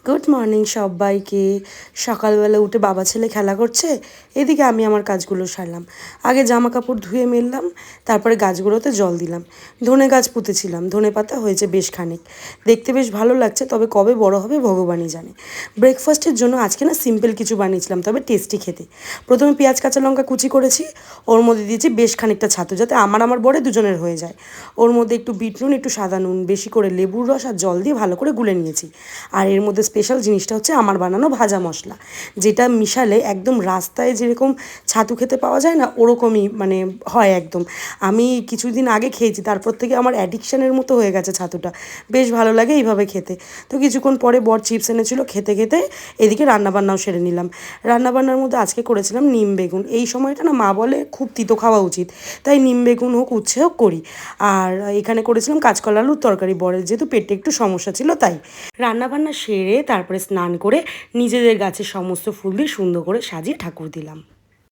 Good morning সবাইকে। সকালবেলা উঠে বাবা ছেলে খেলা করছে, এদিকে আমি আমার কাজগুলো সারলাম। আগে জামা কাপড় ধুয়ে মেললাম, তারপরে গাছগুলোতে জল দিলাম। ধনে গাছ পুঁতেছিলাম, ধনে পাতা হয়েছে বেশ খানিক, দেখতে বেশ ভালো লাগছে, তবে কবে বড় হবে ভগবানই জানে। ব্রেকফাস্টের জন্য আজকে না সিম্পল কিছু বানিয়েছিলাম, তবে টেস্টি খেতে। প্রথমে পেঁয়াজ কাঁচা লঙ্কা কুচি করেছি, ওর মধ্যে দিয়েছি বেশ খানিকটা ছাতু, যাতে আমার বরে দুজনের হয়ে যায়। ওর মধ্যে একটু বিট নুন, একটু সাদা নুন, বেশি করে লেবুর রস আর জল দিয়ে ভালো করে গুলে নিয়েছি। আর এর মধ্যে স্পেশাল জিনিসটা হচ্ছে আমার বানানো ভাজা মশলা, যেটা মিশালে একদম রাস্তায় যেরকম ছাতু খেতে পাওয়া যায় না, ওরকমই মানে হয় একদম। আমি কিছুদিন আগে খেয়েছি, তারপর থেকে আমার অ্যাডিকশানের মতো হয়ে গেছে ছাতুটা, বেশ ভালো লাগে এইভাবে খেতে। তো কিছুক্ষণ পরে বর চিপস এনেছিল, খেতে খেতে এদিকে রান্নাবান্নাও সেরে নিলাম। রান্নাবান্নার মধ্যে আজকে করেছিলাম নিম বেগুন। এই সময়টা না মা বলে খুব তিতো খাওয়া উচিত, তাই নিম বেগুন হোক উচ্ছে হোক করি। আর এখানে করেছিলাম কাঁচকলা আলুর তরকারি, বরের যেহেতু পেটে একটু সমস্যা ছিল তাই। রান্নাবান্না সেরে তারপরে স্নান করে নিজেদের গাছের সমস্ত ফুল দিয়ে সুন্দর করে সাজিয়ে ঠাকুর দিলাম।